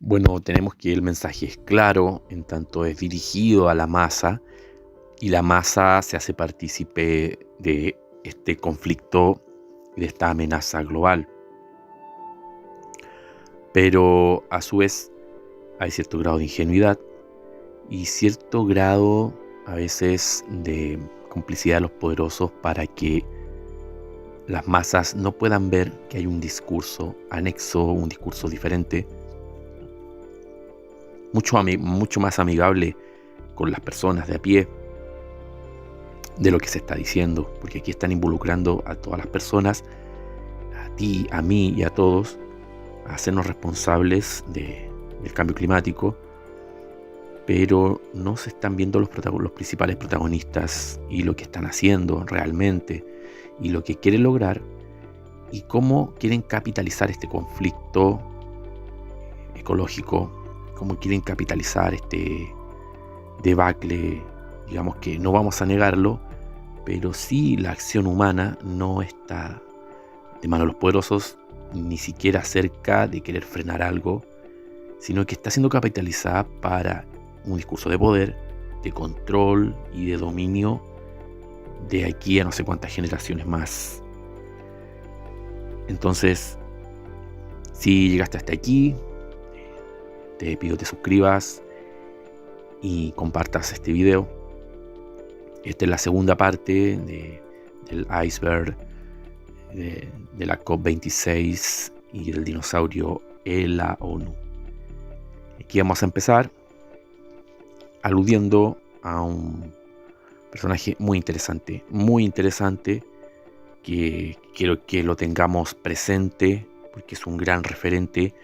Bueno, tenemos que el mensaje es claro, en tanto es dirigido a la masa y la masa se hace partícipe de este conflicto y de esta amenaza global. Pero a su vez hay cierto grado de ingenuidad y cierto grado a veces de complicidad de los poderosos para que las masas no puedan ver que hay un discurso anexo, un discurso diferente, mucho más amigable con las personas de a pie de lo que se está diciendo, porque aquí están involucrando a todas las personas, a ti, a mí y a todos, a hacernos responsables del cambio climático, pero no se están viendo los principales protagonistas y lo que están haciendo realmente y lo que quieren lograr y cómo quieren capitalizar este conflicto ecológico, cómo quieren capitalizar este debacle. Digamos que no vamos a negarlo, pero sí la acción humana no está de manos de los poderosos, ni siquiera cerca de querer frenar algo, sino que está siendo capitalizada para un discurso de poder, de control y de dominio de aquí a no sé cuántas generaciones más. Entonces, si llegaste hasta aquí, te pido te suscribas y compartas este video. Esta es la segunda parte del iceberg de la COP26 y del dinosaurio en la ONU. Aquí vamos a empezar aludiendo a un personaje muy interesante, que quiero que lo tengamos presente porque es un gran referente.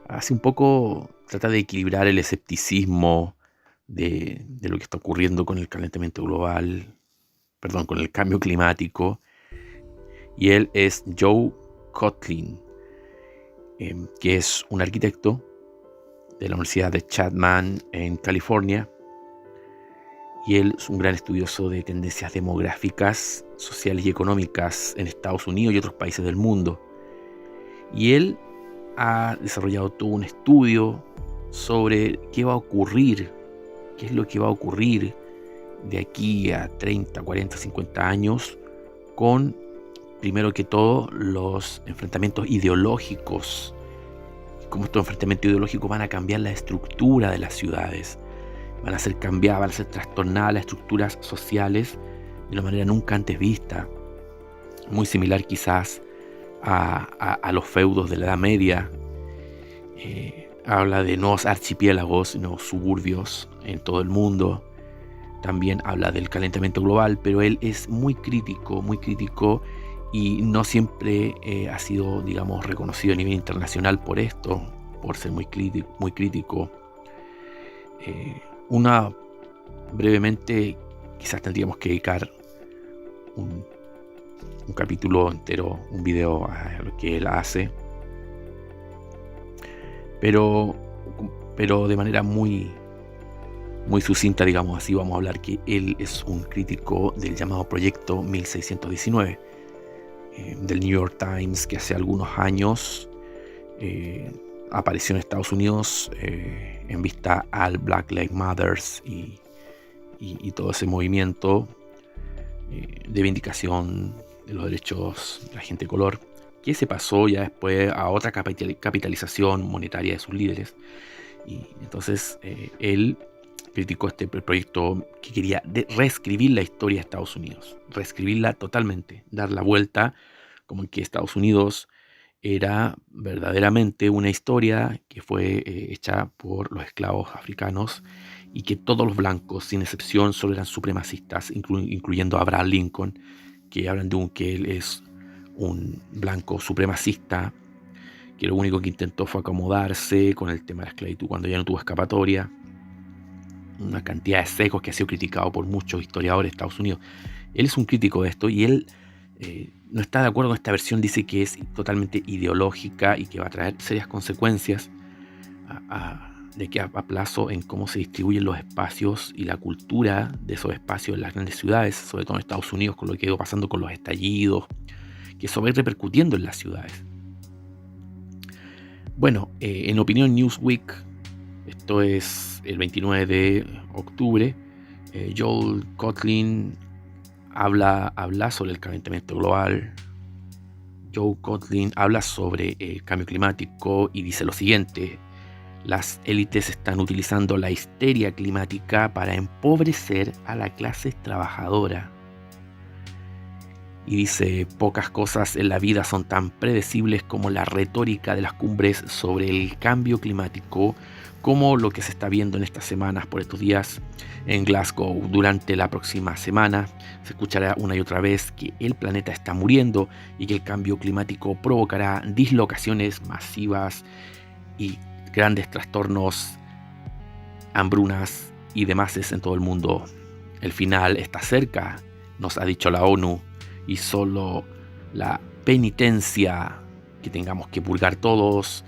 Hace un poco trata de equilibrar el escepticismo de lo que está ocurriendo con el calentamiento global, con el cambio climático. Y él es Joe Coughlin, que es un arquitecto de la Universidad de Chapman en California. Y él es un gran estudioso de tendencias demográficas, sociales y económicas en Estados Unidos y otros países del mundo. Y él ha desarrollado todo un estudio sobre qué va a ocurrir, qué es lo que va a ocurrir de aquí a 30, 40, 50 años con, primero que todo, los enfrentamientos ideológicos. Cómo estos enfrentamientos ideológicos van a cambiar la estructura de las ciudades. Van a ser cambiadas, van a ser trastornadas las estructuras sociales de una manera nunca antes vista. Muy similar quizás a los feudos de la Edad Media. Habla de nuevos archipiélagos, nuevos suburbios en todo el mundo. También habla del calentamiento global, pero él es muy crítico y no siempre ha sido, digamos, reconocido a nivel internacional por esto, por ser muy crítico. Brevemente, quizás tendríamos que dedicar un capítulo entero, un video a lo que él hace, pero de manera muy sucinta, digamos así, vamos a hablar que él es un crítico del llamado Proyecto 1619 del New York Times, que hace algunos años apareció en Estados Unidos en vista al Black Lives Matter y todo ese movimiento de vindicación de los derechos de la gente de color, que se pasó ya después a otra capitalización monetaria de sus líderes. Y entonces él criticó este proyecto que quería reescribir la historia de Estados Unidos, reescribirla totalmente, dar la vuelta, como que Estados Unidos era verdaderamente una historia que fue hecha por los esclavos africanos y que todos los blancos, sin excepción, solo eran supremacistas, incluyendo a Abraham Lincoln, que hablan de que él es un blanco supremacista, que lo único que intentó fue acomodarse con el tema de la esclavitud cuando ya no tuvo escapatoria. Una cantidad de sesgos que ha sido criticado por muchos historiadores de Estados Unidos. Él es un crítico de esto y él no está de acuerdo con esta versión. Dice que es totalmente ideológica y que va a traer serias consecuencias de que a plazo en cómo se distribuyen los espacios y la cultura de esos espacios en las grandes ciudades, sobre todo en Estados Unidos, con lo que ha ido pasando con los estallidos, que eso va a ir repercutiendo en las ciudades. Bueno, en Opinión Newsweek, esto es el 29 de octubre, Joel Coughlin habla sobre el calentamiento global. Joe Coughlin habla sobre el cambio climático y dice lo siguiente: las élites están utilizando la histeria climática para empobrecer a la clase trabajadora. Y dice, pocas cosas en la vida son tan predecibles como la retórica de las cumbres sobre el cambio climático, como lo que se está viendo en estas semanas, por estos días, en Glasgow. Durante la próxima semana se escuchará una y otra vez que el planeta está muriendo y que el cambio climático provocará dislocaciones masivas y grandes trastornos, hambrunas y demás en todo el mundo. El final está cerca, nos ha dicho la ONU, y solo la penitencia que tengamos que purgar todos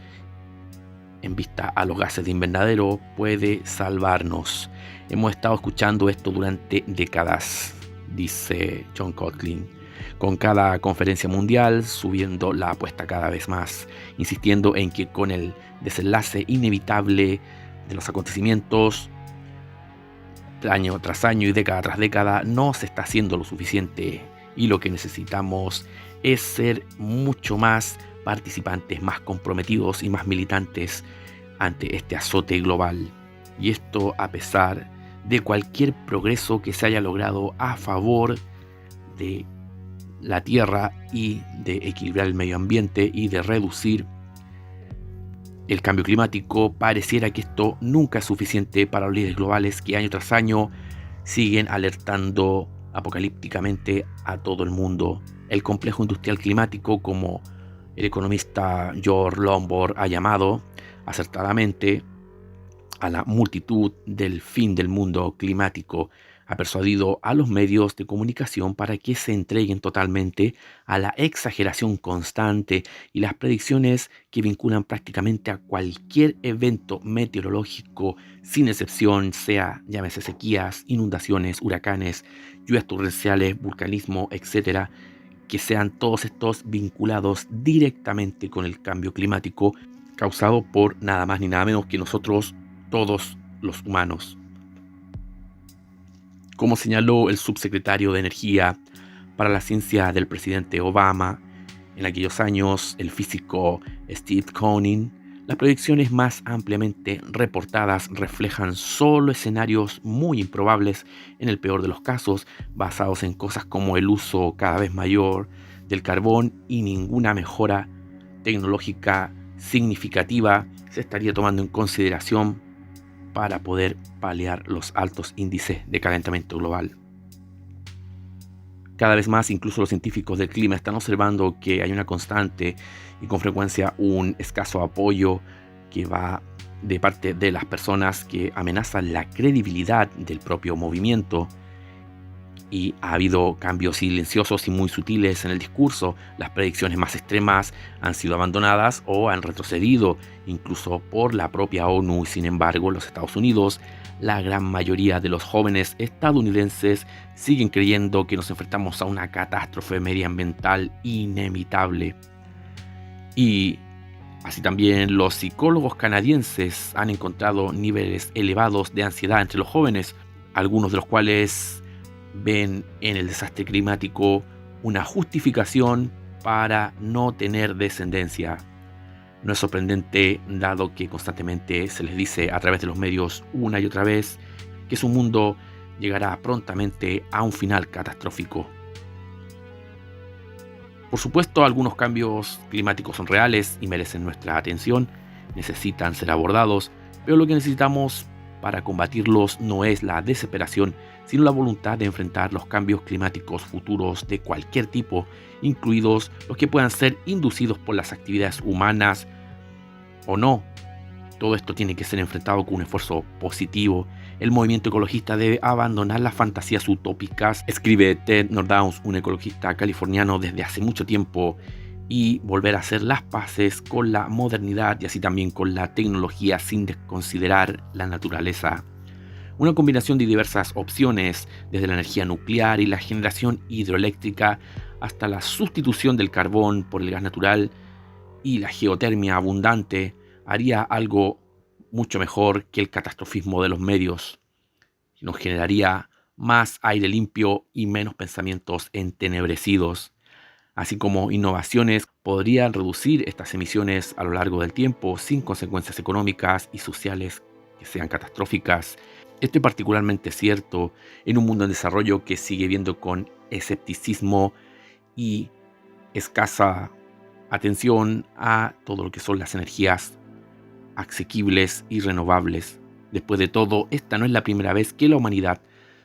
en vista a los gases de invernadero puede salvarnos. Hemos estado escuchando esto durante décadas, dice John Coughlin, con cada conferencia mundial subiendo la apuesta cada vez más, insistiendo en que con el desenlace inevitable de los acontecimientos año tras año y década tras década no se está haciendo lo suficiente, y lo que necesitamos es ser mucho más participantes, más comprometidos y más militantes ante este azote global. Y esto a pesar de cualquier progreso que se haya logrado a favor de la Tierra y de equilibrar el medio ambiente y de reducir el cambio climático. Pareciera que esto nunca es suficiente para los líderes globales que año tras año siguen alertando apocalípticamente a todo el mundo. El complejo industrial climático, como el economista George Lombard ha llamado acertadamente a la multitud del fin del mundo climático, ha persuadido a los medios de comunicación para que se entreguen totalmente a la exageración constante y las predicciones que vinculan prácticamente a cualquier evento meteorológico, sin excepción, sea llámese sequías, inundaciones, huracanes, lluvias torrenciales, vulcanismo, etcétera, que sean todos estos vinculados directamente con el cambio climático causado por nada más ni nada menos que nosotros, todos los humanos. Como señaló el subsecretario de Energía para la Ciencia del presidente Obama en aquellos años, el físico Steve Koonin, las predicciones más ampliamente reportadas reflejan solo escenarios muy improbables, en el peor de los casos, basados en cosas como el uso cada vez mayor del carbón, y ninguna mejora tecnológica significativa se estaría tomando en consideración para poder paliar los altos índices de calentamiento global. Cada vez más, incluso los científicos del clima están observando que hay una constante y con frecuencia un escaso apoyo que va de parte de las personas que amenazan la credibilidad del propio movimiento. Y ha habido cambios silenciosos y muy sutiles en el discurso. Las predicciones más extremas han sido abandonadas o han retrocedido, incluso por la propia ONU. Sin embargo, en los Estados Unidos, la gran mayoría de los jóvenes estadounidenses siguen creyendo que nos enfrentamos a una catástrofe medioambiental inevitable. Y así también los psicólogos canadienses han encontrado niveles elevados de ansiedad entre los jóvenes, algunos de los cuales ven en el desastre climático una justificación para no tener descendencia. No es sorprendente, dado que constantemente se les dice a través de los medios una y otra vez que su mundo llegará prontamente a un final catastrófico. Por supuesto, algunos cambios climáticos son reales y merecen nuestra atención, necesitan ser abordados, pero lo que necesitamos para combatirlos no es la desesperación, sino la voluntad de enfrentar los cambios climáticos futuros de cualquier tipo, incluidos los que puedan ser inducidos por las actividades humanas o no. Todo esto tiene que ser enfrentado con un esfuerzo positivo. El movimiento ecologista debe abandonar las fantasías utópicas, escribe Ted Nordhaus, un ecologista californiano desde hace mucho tiempo, y volver a hacer las paces con la modernidad y así también con la tecnología sin desconsiderar la naturaleza. Una combinación de diversas opciones, desde la energía nuclear y la generación hidroeléctrica hasta la sustitución del carbón por el gas natural y la geotermia abundante, haría algo mucho mejor que el catastrofismo de los medios. Nos generaría más aire limpio y menos pensamientos entenebrecidos, así como innovaciones podrían reducir estas emisiones a lo largo del tiempo sin consecuencias económicas y sociales que sean catastróficas. Esto es particularmente cierto en un mundo en desarrollo que sigue viendo con escepticismo y escasa atención a todo lo que son las energías asequibles y renovables. Después de todo, esta no es la primera vez que la humanidad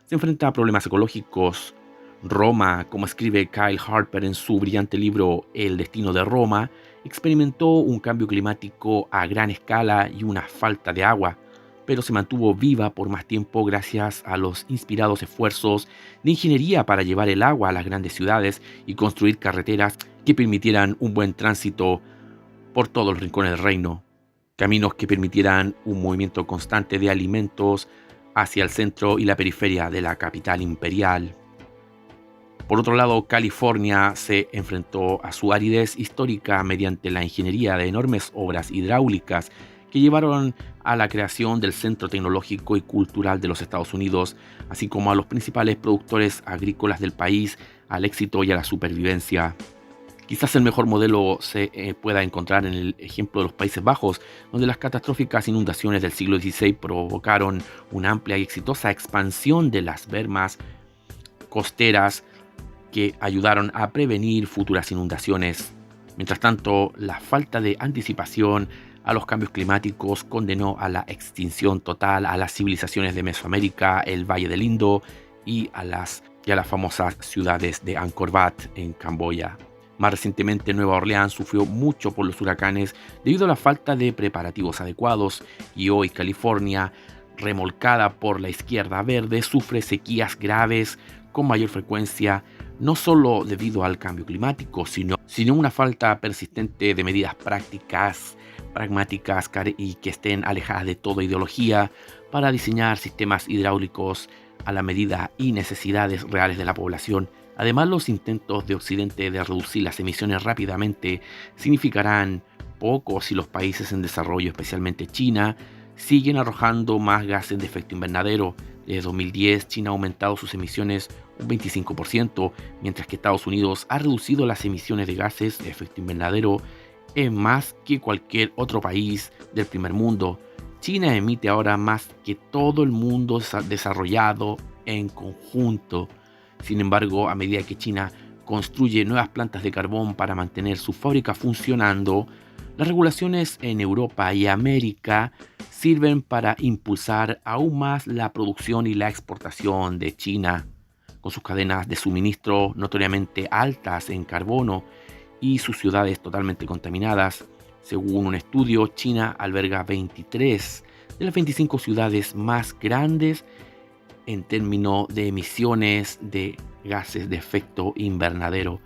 se enfrenta a problemas ecológicos. Roma, como escribe Kyle Harper en su brillante libro El destino de Roma, experimentó un cambio climático a gran escala y una falta de agua, pero se mantuvo viva por más tiempo gracias a los inspirados esfuerzos de ingeniería para llevar el agua a las grandes ciudades y construir carreteras que permitieran un buen tránsito por todos los rincones del reino. Caminos que permitieran un movimiento constante de alimentos hacia el centro y la periferia de la capital imperial. Por otro lado, California se enfrentó a su aridez histórica mediante la ingeniería de enormes obras hidráulicas que llevaron a la creación del Centro Tecnológico y Cultural de los Estados Unidos, así como a los principales productores agrícolas del país, al éxito y a la supervivencia. Quizás el mejor modelo se pueda encontrar en el ejemplo de los Países Bajos, donde las catastróficas inundaciones del siglo XVI provocaron una amplia y exitosa expansión de las bermas costeras que ayudaron a prevenir futuras inundaciones. Mientras tanto, la falta de anticipación a los cambios climáticos condenó a la extinción total a las civilizaciones de Mesoamérica, el Valle del Indo y a las famosas ciudades de Angkor Wat en Camboya. Más recientemente, Nueva Orleans sufrió mucho por los huracanes debido a la falta de preparativos adecuados, y hoy California, remolcada por la izquierda verde, sufre sequías graves con mayor frecuencia, no solo debido al cambio climático, sino una falta persistente de medidas pragmáticas y que estén alejadas de toda ideología para diseñar sistemas hidráulicos a la medida y necesidades reales de la población. Además, los intentos de Occidente de reducir las emisiones rápidamente significarán poco si los países en desarrollo, especialmente China, siguen arrojando más gases de efecto invernadero. Desde 2010, China ha aumentado sus emisiones un 25%, mientras que Estados Unidos ha reducido las emisiones de gases de efecto invernadero en más que cualquier otro país del primer mundo. China emite ahora más que todo el mundo desarrollado en conjunto. Sin embargo, a medida que China construye nuevas plantas de carbón para mantener su fábrica funcionando, las regulaciones en Europa y América sirven para impulsar aún más la producción y la exportación de China. Con sus cadenas de suministro notoriamente altas en carbono y sus ciudades totalmente contaminadas, según un estudio, China alberga 23 de las 25 ciudades más grandes en términos de emisiones de gases de efecto invernadero.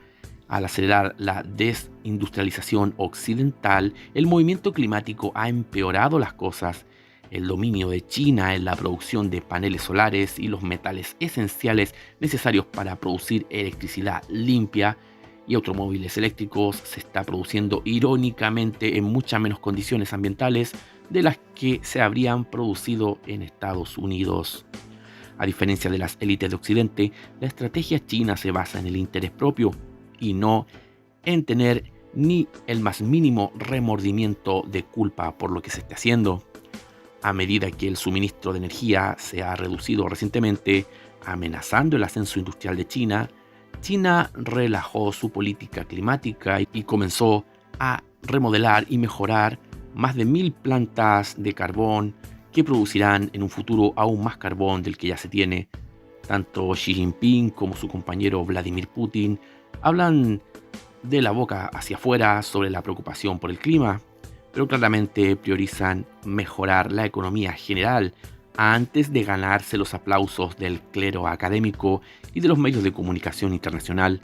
Al acelerar la desindustrialización occidental, el movimiento climático ha empeorado las cosas. El dominio de China en la producción de paneles solares y los metales esenciales necesarios para producir electricidad limpia y automóviles eléctricos se está produciendo irónicamente en muchas menos condiciones ambientales de las que se habrían producido en Estados Unidos. A diferencia de las élites de Occidente, la estrategia china se basa en el interés propio y no en tener ni el más mínimo remordimiento de culpa por lo que se esté haciendo. A medida que el suministro de energía se ha reducido recientemente, amenazando el ascenso industrial de China, China relajó su política climática y comenzó a remodelar y mejorar más de 1000 plantas de carbón que producirán en un futuro aún más carbón del que ya se tiene. Tanto Xi Jinping como su compañero Vladimir Putin hablan de la boca hacia afuera sobre la preocupación por el clima, pero claramente priorizan mejorar la economía general antes de ganarse los aplausos del clero académico y de los medios de comunicación internacional.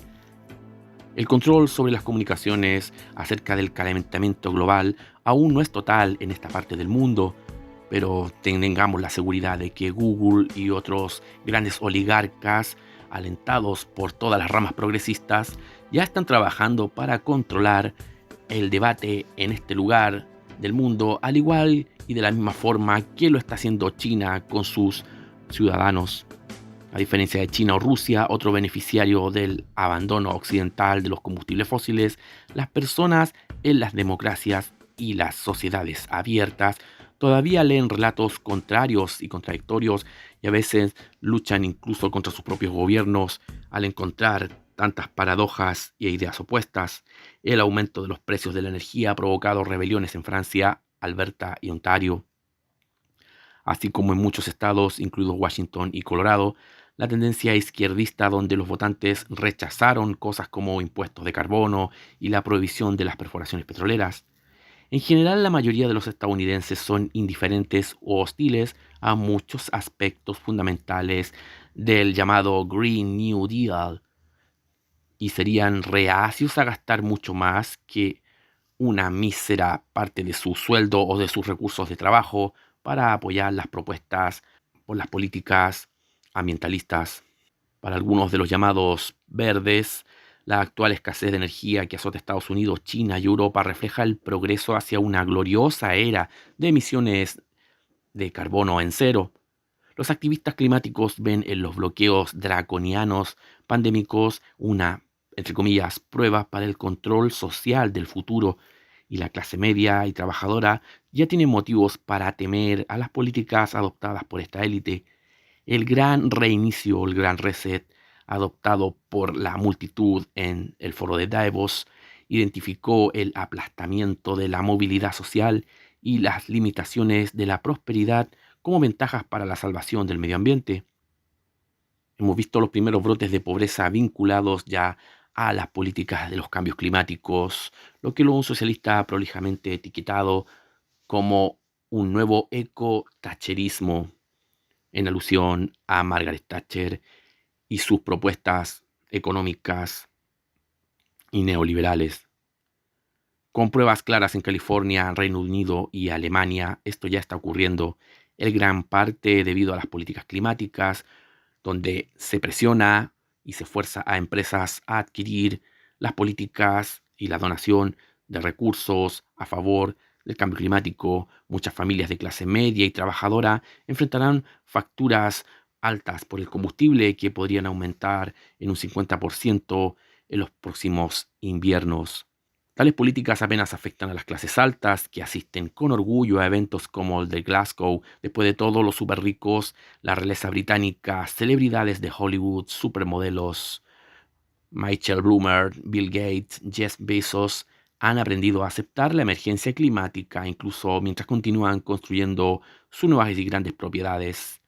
El control sobre las comunicaciones acerca del calentamiento global aún no es total en esta parte del mundo, pero tengamos la seguridad de que Google y otros grandes oligarcas, alentados por todas las ramas progresistas, ya están trabajando para controlar el debate en este lugar del mundo, al igual y de la misma forma que lo está haciendo China con sus ciudadanos. A diferencia de China o Rusia, otro beneficiario del abandono occidental de los combustibles fósiles, las personas en las democracias y las sociedades abiertas todavía leen relatos contrarios y contradictorios y a veces luchan incluso contra sus propios gobiernos al encontrar tantas paradojas e ideas opuestas. El aumento de los precios de la energía ha provocado rebeliones en Francia, Alberta y Ontario, así como en muchos estados, incluidos Washington y Colorado, la tendencia izquierdista donde los votantes rechazaron cosas como impuestos de carbono y la prohibición de las perforaciones petroleras. En general, la mayoría de los estadounidenses son indiferentes o hostiles a muchos aspectos fundamentales del llamado Green New Deal y serían reacios a gastar mucho más que una mísera parte de su sueldo o de sus recursos de trabajo para apoyar las propuestas por las políticas ambientalistas. Para algunos de los llamados verdes, la actual escasez de energía que azota Estados Unidos, China y Europa refleja el progreso hacia una gloriosa era de emisiones de carbono en cero. Los activistas climáticos ven en los bloqueos draconianos pandémicos una, entre comillas, prueba para el control social del futuro, y la clase media y trabajadora ya tiene motivos para temer a las políticas adoptadas por esta élite. El gran reinicio, el gran reset, adoptado por la multitud en el foro de Davos, identificó el aplastamiento de la movilidad social y las limitaciones de la prosperidad como ventajas para la salvación del medio ambiente. Hemos visto los primeros brotes de pobreza vinculados ya a las políticas de los cambios climáticos, lo que luego un socialista ha prolijamente etiquetado como un nuevo eco-thatcherismo, en alusión a Margaret Thatcher y sus propuestas económicas y neoliberales. Con pruebas claras en California, Reino Unido y Alemania, esto ya está ocurriendo en gran parte debido a las políticas climáticas, donde se presiona y se fuerza a empresas a adquirir las políticas y la donación de recursos a favor del cambio climático. Muchas familias de clase media y trabajadora enfrentarán facturas altas por el combustible que podrían aumentar en un 50% en los próximos inviernos. Tales políticas apenas afectan a las clases altas, que asisten con orgullo a eventos como el de Glasgow. Después de todo, los superricos, la realeza británica, celebridades de Hollywood, supermodelos, Michael Bloomberg, Bill Gates, Jeff Bezos, han aprendido a aceptar la emergencia climática, incluso mientras continúan construyendo sus nuevas y grandes propiedades,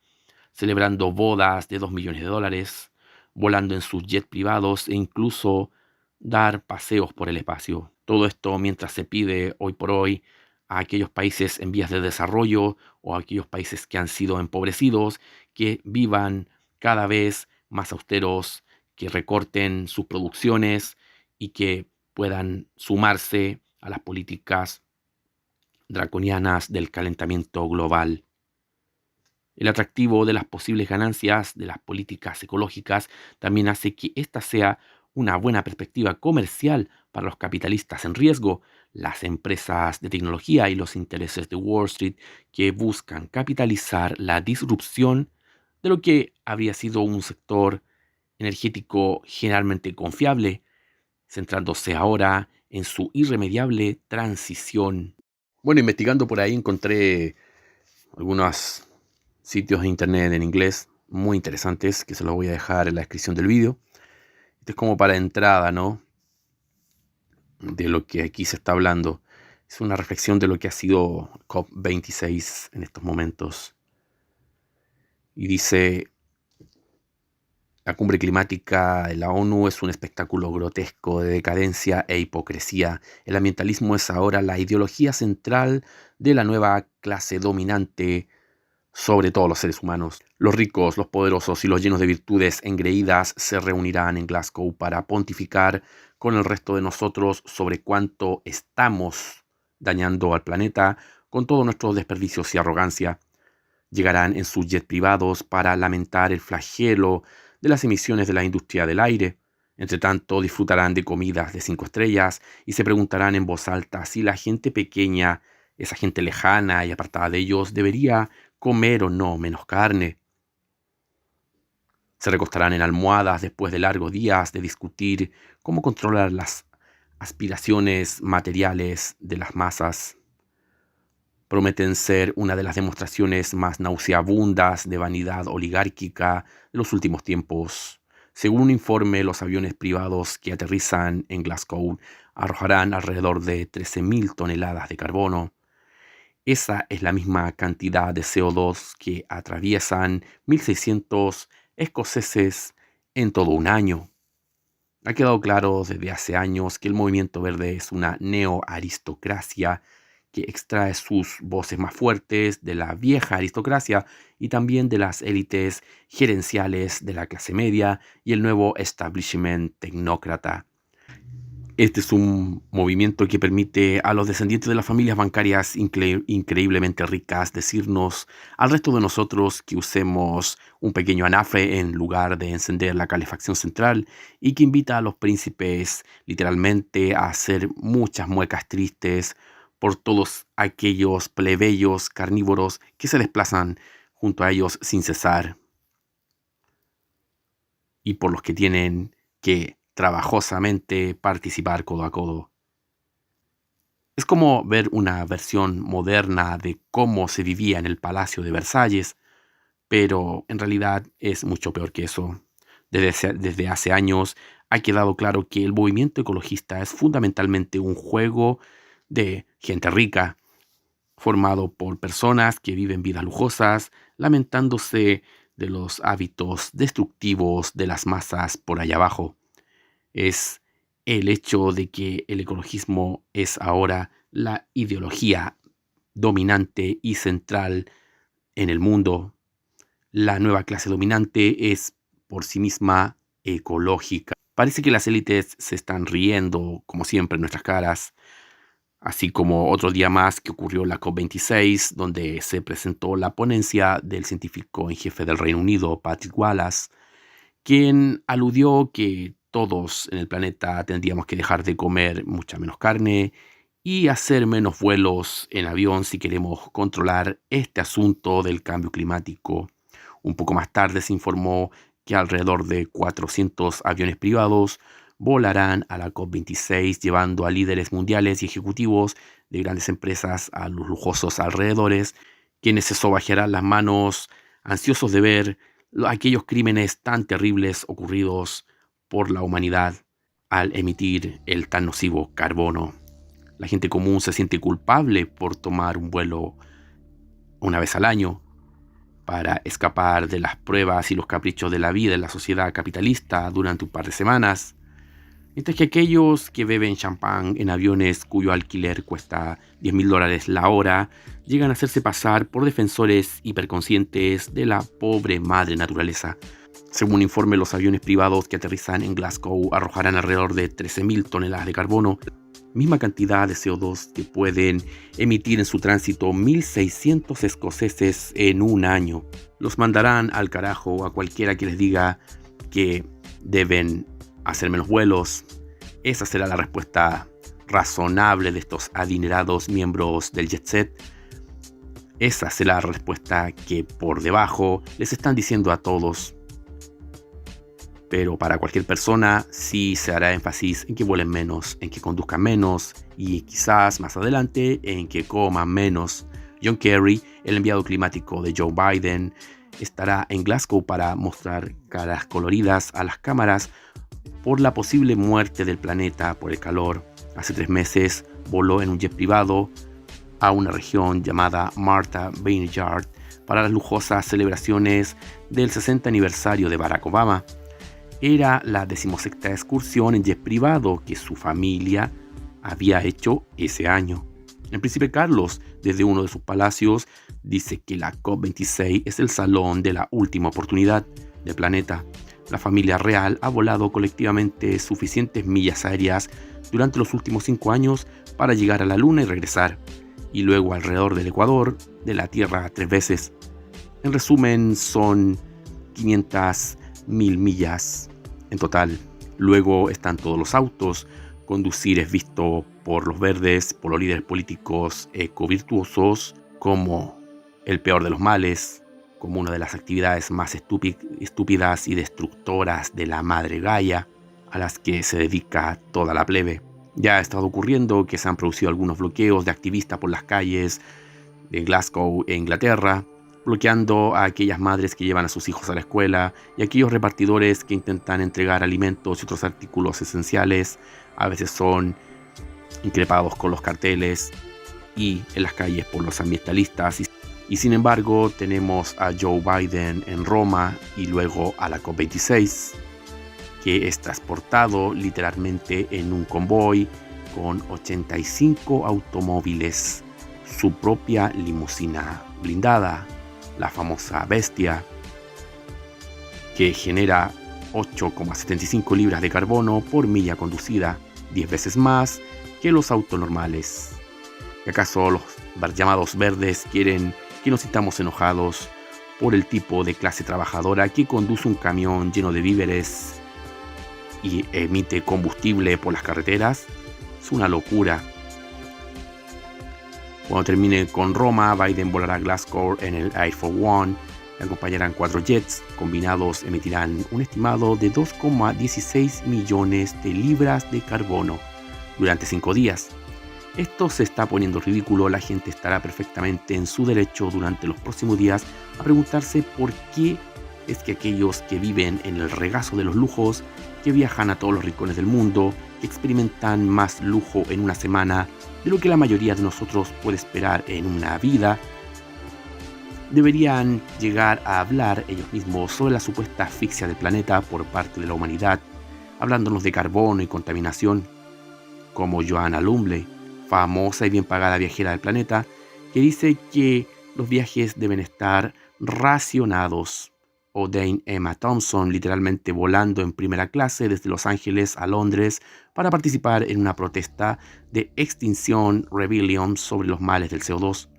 celebrando bodas de $2 millones, volando en sus jets privados e incluso dar paseos por el espacio. Todo esto mientras se pide hoy por hoy a aquellos países en vías de desarrollo o a aquellos países que han sido empobrecidos que vivan cada vez más austeros, que recorten sus producciones y que puedan sumarse a las políticas draconianas del calentamiento global. El atractivo de las posibles ganancias de las políticas ecológicas también hace que esta sea una buena perspectiva comercial para los capitalistas en riesgo, las empresas de tecnología y los intereses de Wall Street que buscan capitalizar la disrupción de lo que habría sido un sector energético generalmente confiable, centrándose ahora en su irremediable transición. Bueno, investigando por ahí encontré algunos sitios de internet en inglés muy interesantes que se los voy a dejar en la descripción del vídeo. Esto es como para entrada, ¿no?, de lo que aquí se está hablando. Es una reflexión de lo que ha sido COP26 en estos momentos. Y dice: la cumbre climática de la ONU es un espectáculo grotesco de decadencia e hipocresía. El ambientalismo es ahora la ideología central de la nueva clase dominante sobre todos los seres humanos. Los ricos, los poderosos y los llenos de virtudes engreídas se reunirán en Glasgow para pontificar con el resto de nosotros sobre cuánto estamos dañando al planeta con todos nuestros desperdicios y arrogancia. Llegarán en sus jets privados para lamentar el flagelo de las emisiones de la industria del aire. Entre tanto, disfrutarán de comidas de 5 estrellas y se preguntarán en voz alta si la gente pequeña esa gente lejana y apartada de ellos debería comer o no menos carne. Se recostarán en almohadas después de largos días de discutir cómo controlar las aspiraciones materiales de las masas. Prometen ser una de las demostraciones más nauseabundas de vanidad oligárquica de los últimos tiempos. Según un informe, los aviones privados que aterrizan en Glasgow arrojarán alrededor de 13.000 toneladas de carbono. Esa es la misma cantidad de CO2 que atraviesan 1.600 escoceses en todo un año. Ha quedado claro desde hace años que el movimiento verde es una neoaristocracia que extrae sus voces más fuertes de la vieja aristocracia y también de las élites gerenciales de la clase media y el nuevo establishment tecnócrata. Este es un movimiento que permite a los descendientes de las familias bancarias increíblemente ricas decirnos al resto de nosotros que usemos un pequeño anafre en lugar de encender la calefacción central y que invita a los príncipes literalmente a hacer muchas muecas tristes por todos aquellos plebeyos carnívoros que se desplazan junto a ellos sin cesar y por los que tienen que trabajosamente participar codo a codo. Es como ver una versión moderna de cómo se vivía en el Palacio de Versalles, pero en realidad es mucho peor que eso. Desde hace años ha quedado claro que el movimiento ecologista es fundamentalmente un juego de gente rica, formado por personas que viven vidas lujosas, lamentándose de los hábitos destructivos de las masas por allá abajo. Es el hecho de que el ecologismo es ahora la ideología dominante y central en el mundo. La nueva clase dominante es por sí misma ecológica. Parece que las élites se están riendo, como siempre, en nuestras caras, así como otro día más que ocurrió la COP26, donde se presentó la ponencia del científico en jefe del Reino Unido, Patrick Wallace, quien aludió que todos en el planeta tendríamos que dejar de comer mucha menos carne y hacer menos vuelos en avión si queremos controlar este asunto del cambio climático. Un poco más tarde se informó que alrededor de 400 aviones privados volarán a la COP26, llevando a líderes mundiales y ejecutivos de grandes empresas a los lujosos alrededores, quienes se sobajearán las manos, ansiosos de ver aquellos crímenes tan terribles ocurridos por la humanidad al emitir el tan nocivo carbono. La gente común se siente culpable por tomar un vuelo una vez al año para escapar de las pruebas y los caprichos de la vida en la sociedad capitalista durante un par de semanas, mientras que aquellos que beben champán en aviones cuyo alquiler cuesta $10.000 la hora llegan a hacerse pasar por defensores hiperconscientes de la pobre madre naturaleza. Según un informe, los aviones privados que aterrizan en Glasgow arrojarán alrededor de 13.000 toneladas de carbono, misma cantidad de CO2 que pueden emitir en su tránsito 1.600 escoceses en un año. Los mandarán al carajo a cualquiera que les diga que deben hacer menos vuelos. Esa será la respuesta razonable de estos adinerados miembros del jet set. Esa será la respuesta que por debajo les están diciendo a todos. Pero para cualquier persona sí se hará énfasis en que vuelen menos, en que conduzcan menos y quizás más adelante en que coman menos. John Kerry, el enviado climático de Joe Biden, estará en Glasgow para mostrar caras coloridas a las cámaras por la posible muerte del planeta por el calor. Hace 3 meses voló en un jet privado a una región llamada Martha Vineyard para las lujosas celebraciones del 60 aniversario de Barack Obama. Era la 16ª excursión en jet privado que su familia había hecho ese año. El príncipe Carlos, desde uno de sus palacios, dice que la COP26 es el salón de la última oportunidad del planeta. La familia real ha volado colectivamente suficientes millas aéreas durante los últimos 5 años para llegar a la Luna y regresar, y luego alrededor del Ecuador, de la Tierra 3 veces. En resumen, son 500.000 millas en total. Luego están todos los autos, Conducir es visto por los verdes, por los líderes políticos ecovirtuosos, como el peor de los males, como una de las actividades más estúpidas y destructoras de la madre Gaia, a las que se dedica toda la plebe. Ya ha estado ocurriendo que se han producido algunos bloqueos de activistas por las calles de Glasgow e Inglaterra, bloqueando a aquellas madres que llevan a sus hijos a la escuela y a aquellos repartidores que intentan entregar alimentos y otros artículos esenciales. A veces son increpados con los carteles y en las calles por los ambientalistas. Y sin embargo tenemos a Joe Biden en Roma y luego a la COP26, que es transportado literalmente en un convoy con 85 automóviles, su propia limusina blindada, la famosa Bestia, que genera 8,75 libras de carbono por milla conducida, 10 veces más que los autos normales. ¿Y acaso los llamados verdes quieren que nos sintamos enojados por el tipo de clase trabajadora que conduce un camión lleno de víveres y emite combustible por las carreteras? Es una locura. Cuando termine con Roma, Biden volará a Glasgow en el Air Force One. Le acompañarán 4 jets. Combinados emitirán un estimado de 2,16 millones de libras de carbono durante 5 días. Esto se está poniendo ridículo. La gente estará perfectamente en su derecho durante los próximos días a preguntarse por qué es que aquellos que viven en el regazo de los lujos, que viajan a todos los rincones del mundo, que experimentan más lujo en una semana de lo que la mayoría de nosotros puede esperar en una vida, deberían llegar a hablar ellos mismos sobre la supuesta asfixia del planeta por parte de la humanidad, hablándonos de carbono y contaminación, como Joanna Lumley, famosa y bien pagada viajera del planeta, que dice que los viajes deben estar racionados. O Dame Emma Thompson, literalmente volando en primera clase desde Los Ángeles a Londres para participar en una protesta de Extinction Rebellion sobre los males del CO2.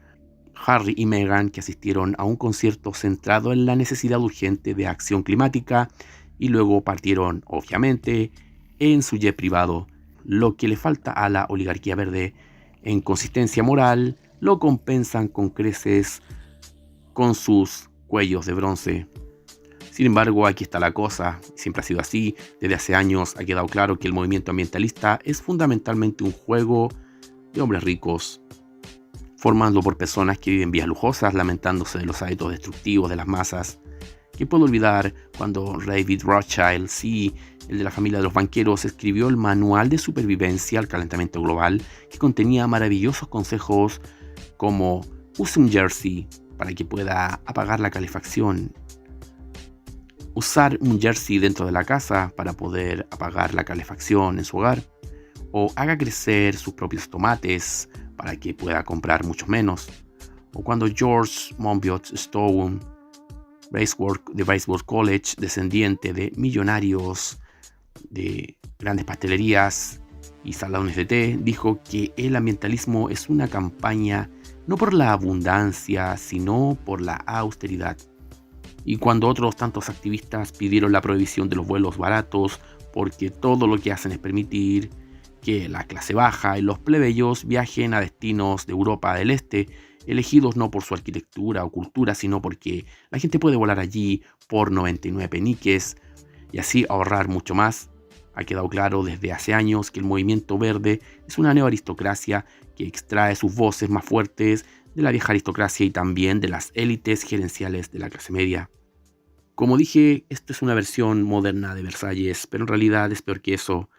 Harry y Meghan, que asistieron a un concierto centrado en la necesidad urgente de acción climática y luego partieron, obviamente, en su jet privado. Lo que le falta a la oligarquía verde en consistencia moral lo compensan con creces con sus cuellos de bronce. Sin embargo, aquí está la cosa, siempre ha sido así. Desde hace años ha quedado claro que el movimiento ambientalista es fundamentalmente un juego de hombres ricos, formado por personas que viven vidas lujosas, lamentándose de los hábitos destructivos de las masas. ¿Qué puedo olvidar cuando David Rothschild, sí, el de la familia de los banqueros, escribió el Manual de Supervivencia al Calentamiento Global, que contenía maravillosos consejos como use un jersey para que pueda apagar la calefacción, usar un jersey dentro de la casa para poder apagar la calefacción en su hogar, o haga crecer sus propios tomates para que pueda comprar mucho menos, o cuando George Monbiot Stone de Bracebridge College, descendiente de millonarios de grandes pastelerías y salones de té, dijo que el ambientalismo es una campaña no por la abundancia, sino por la austeridad. Y cuando otros tantos activistas pidieron la prohibición de los vuelos baratos, porque todo lo que hacen es permitir que la clase baja y los plebeyos viajen a destinos de Europa del Este, elegidos no por su arquitectura o cultura, sino porque la gente puede volar allí por 99 peniques y así ahorrar mucho más. Ha quedado claro desde hace años que el movimiento verde es una neoaristocracia que extrae sus voces más fuertes de la vieja aristocracia y también de las élites gerenciales de la clase media. Como dije, esto es una versión moderna de Versalles, pero en realidad es peor que eso.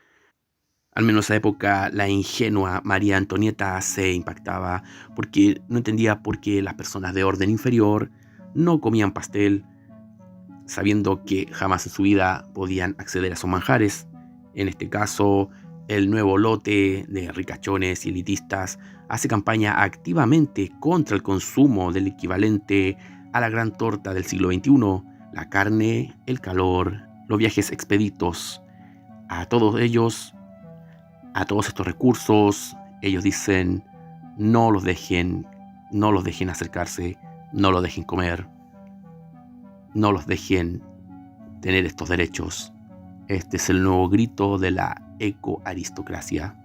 Al menos en esa época, la ingenua María Antonieta se impactaba porque no entendía por qué las personas de orden inferior no comían pastel, sabiendo que jamás en su vida podían acceder a esos manjares. En este caso, el nuevo lote de ricachones y elitistas hace campaña activamente contra el consumo del equivalente a la gran torta del siglo XXI, la carne, el calor, los viajes expeditos. A todos ellos, a todos estos recursos, ellos dicen no los dejen acercarse, no los dejen comer, no los dejen tener estos derechos. Este es el nuevo grito de la ecoaristocracia.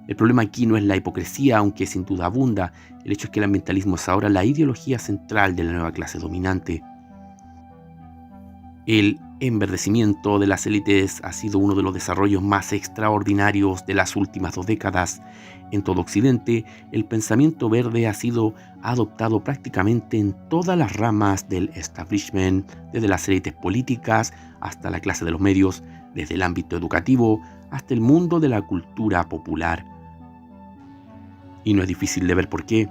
El problema aquí no es la hipocresía, aunque sin duda abunda. El hecho es que el ambientalismo es ahora la ideología central de la nueva clase dominante. El enverdecimiento de las élites ha sido uno de los desarrollos más extraordinarios de las últimas 2 décadas. En todo Occidente, el pensamiento verde ha sido adoptado prácticamente en todas las ramas del establishment, desde las élites políticas hasta la clase de los medios, desde el ámbito educativo hasta el mundo de la cultura popular. Y no es difícil de ver por qué.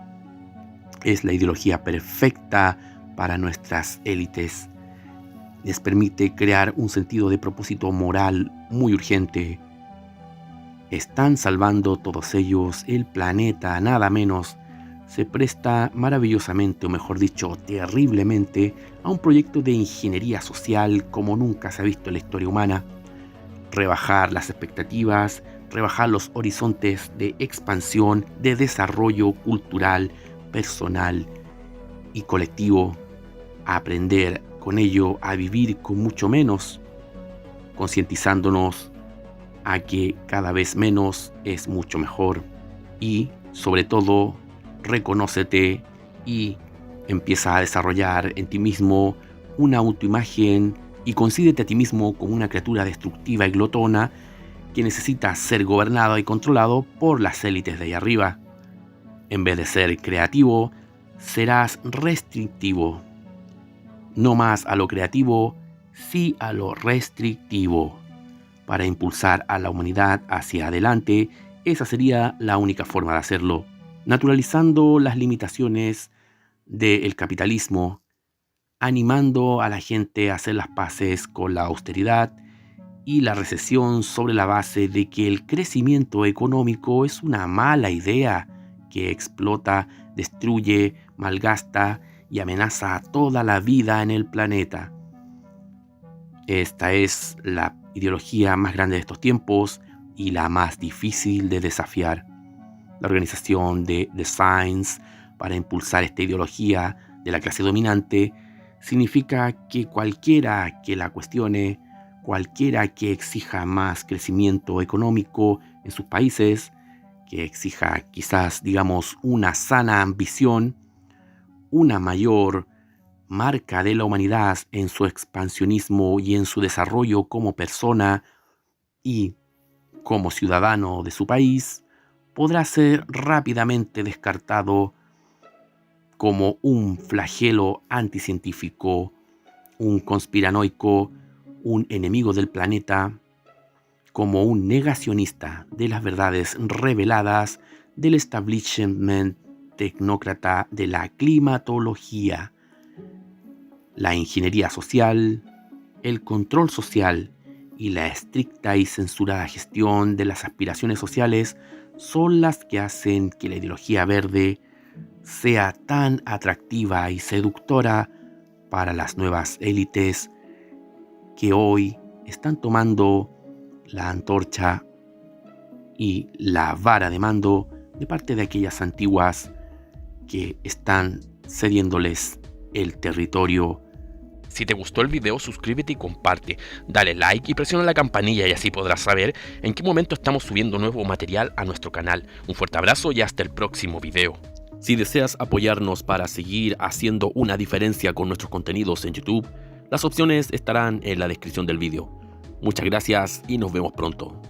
Es la ideología perfecta para nuestras élites. Les permite crear un sentido de propósito moral muy urgente. Están salvando todos ellos el planeta, nada menos. Se presta maravillosamente, o mejor dicho, terriblemente, a un proyecto de ingeniería social como nunca se ha visto en la historia humana. Rebajar las expectativas, rebajar los horizontes de expansión, de desarrollo cultural, personal y colectivo. Aprender con ello a vivir con mucho menos, concientizándonos a que cada vez menos es mucho mejor. Y, sobre todo, reconócete y empieza a desarrollar en ti mismo una autoimagen y concídete a ti mismo como una criatura destructiva y glotona que necesita ser gobernado y controlado por las élites de ahí arriba. En vez de ser creativo, serás restrictivo. No más a lo creativo, sí a lo restrictivo. Para impulsar a la humanidad hacia adelante, esa sería la única forma de hacerlo, naturalizando las limitaciones del capitalismo, animando a la gente a hacer las paces con la austeridad y la recesión sobre la base de que el crecimiento económico es una mala idea que explota, destruye, malgasta y amenaza a toda la vida en el planeta. Esta es la ideología más grande de estos tiempos y la más difícil de desafiar. La organización de The Science para impulsar esta ideología de la clase dominante significa que cualquiera que la cuestione, cualquiera que exija más crecimiento económico en sus países, que exija quizás, digamos, una sana ambición, una mayor marca de la humanidad en su expansionismo y en su desarrollo como persona y como ciudadano de su país, podrá ser rápidamente descartado como un flagelo anticientífico, un conspiranoico, un enemigo del planeta, como un negacionista de las verdades reveladas del establishment tecnócrata de la climatología. La ingeniería social, el control social y la estricta y censurada gestión de las aspiraciones sociales son las que hacen que la ideología verde sea tan atractiva y seductora para las nuevas élites que hoy están tomando la antorcha y la vara de mando de parte de aquellas antiguas que están cediéndoles el territorio. Si te gustó el video, suscríbete y comparte, dale like y presiona la campanilla y así podrás saber en qué momento estamos subiendo nuevo material a nuestro canal. Un fuerte abrazo y hasta el próximo video. Si deseas apoyarnos para seguir haciendo una diferencia con nuestros contenidos en YouTube, las opciones estarán en la descripción del video. Muchas gracias y nos vemos pronto.